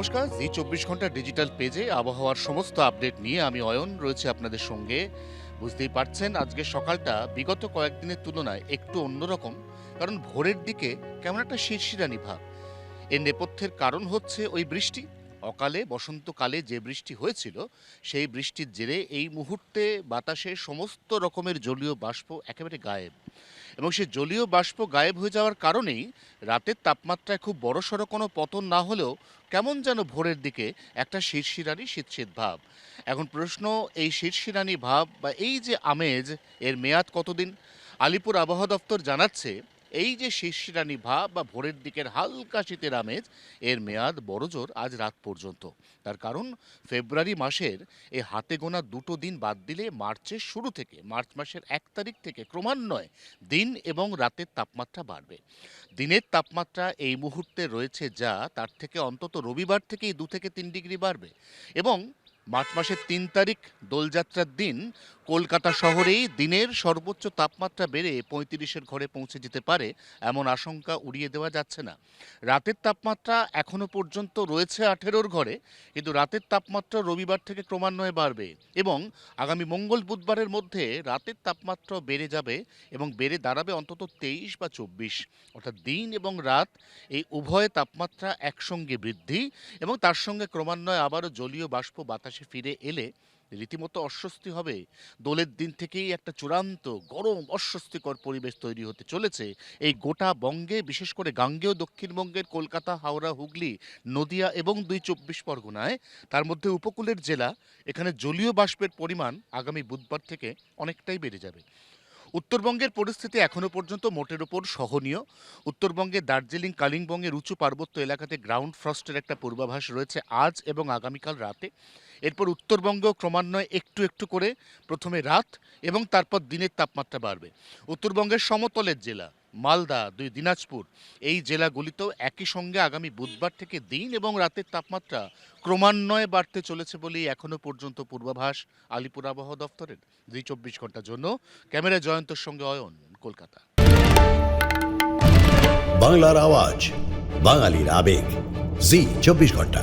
নমস্কার, জি 24 ঘন্টা ডিজিটাল পেজে আবহাওয়ার সমস্ত আপডেট নিয়ে আমি অয়ন রয়েছে আপনাদের সঙ্গে। বুঝতেই পারছেন আজকে সকালটা বিগত কয়েকদিনের তুলনায় একটু অন্যরকম, কারণ ভোরের দিকে কেমন একটা শিরশিরানি ভাব। এর নেপথ্যের কারণ হচ্ছে ওই বৃষ্টি। অকালে বসন্তকালে যে বৃষ্টি হয়েছিল, সেই বৃষ্টির জেরে এই মুহূর্তে বাতাসে সমস্ত রকমের জলীয় বাষ্প একেবারে গায়েব, এবং সে জলীয় বাষ্প গায়েব হয়ে যাওয়ার কারণেই রাতের তাপমাত্রায় খুব বড়সড় কোনো পতন না হলেও কেমন যেন ভোরের দিকে একটা শিরশিরানি শীত ভাব। এখন প্রশ্ন, এই শিরশিরানি ভাব বা এই যে আমেজ, এর মেয়াদ কতদিন? আলিপুর আবহাওয়া দপ্তর জানাচ্ছে, এই যে শিরশিরানি ভাব বা ভোরের দিকের হালকা শীতের আমেজ, এর মেয়াদ বড়জোর আজ রাত পর্যন্ত। তার কারণ, ফেব্রুয়ারি মাসের এই হাতে গোনা দুটো দিন বাদ দিলে মার্চের শুরু থেকে, মার্চ মাসের 1 তারিখ থেকে ক্রমান্বয়ে দিন এবং রাতের তাপমাত্রা বাড়বে। দিনের তাপমাত্রা এই মুহূর্তে রয়েছে যা, তার থেকে অন্তত রবিবার থেকেই 2 থেকে 3 ডিগ্রি বাড়বে। এবং মার্চ মাসের 3 তারিখ দোলযাত্রার দিন কলকাতা শহরেই দিনের সর্বোচ্চ তাপমাত্রা বেড়ে 35-এর ঘরে পৌঁছে যেতে পারে, এমন আশঙ্কা উড়িয়ে দেওয়া যাচ্ছে না। রাতের তাপমাত্রা এখনো পর্যন্ত রয়েছে 18-র ঘরে, কিন্তু রাতের তাপমাত্রা রবিবার থেকে ক্রমান্বয়ে বাড়বে এবং আগামী মঙ্গল বুধবারের মধ্যে রাতের তাপমাত্রা বেড়ে যাবে এবং বেড়ে দাঁড়াবে অন্তত 23 বা 24। অর্থাৎ দিন এবং রাত এই উভয় তাপমাত্রা একসঙ্গে বৃদ্ধি, এবং তার সঙ্গে ক্রমান্বয়ে আবারও জলীয় বাষ্প বাতাসে ফিরে এলে রীতিমতো অস্বস্তি হবে। দোলের দিন থেকেই একটা চূড়ান্ত গরম অস্বস্তিকর পরিবেশ তৈরি হতে চলেছে এই গোটা বঙ্গে, বিশেষ করে গাঙ্গেয় দক্ষিণবঙ্গের কলকাতা, হাওড়া, হুগলি, নদিয়া এবং 2 চব্বিশ পরগনায়। তার মধ্যে উপকূলের জেলা, এখানে জলীয় বাষ্পের পরিমাণ আগামী বুধবার থেকে অনেকটাই বেড়ে যাবে। উত্তরবঙ্গের পরিস্থিতি এখনও পর্যন্ত মোটের ওপর সহনীয়। উত্তরবঙ্গের দার্জিলিং, কালিম্পংয়ের উঁচু পার্বত্য এলাকাতে গ্রাউন্ড ফ্রস্টের একটা পূর্বাভাস রয়েছে আজ এবং আগামীকাল রাতে। এরপর উত্তরবঙ্গেও ক্রমান্বয়ে একটু একটু করে প্রথমে রাত এবং তারপর দিনের তাপমাত্রা বাড়বে। উত্তরবঙ্গের সমতলের জেলা মালদা, দিনাজপুর, এই জেলাগুলিতেও একই সঙ্গে আগামী বুধবার থেকে দিন এবং রাতের তাপমাত্রা ক্রমান্বয়ে বাড়তে চলেছে বলেই এখনও পর্যন্ত পূর্বাভাস আলিপুর আবহাওয়া দপ্তরের। জি 24 ঘন্টার জন্য ক্যামেরা জয়ন্তর সঙ্গে অয়ন, কলকাতা। বাংলার আওয়াজ, বাঙালির আবেগ, জি 24 ঘন্টা।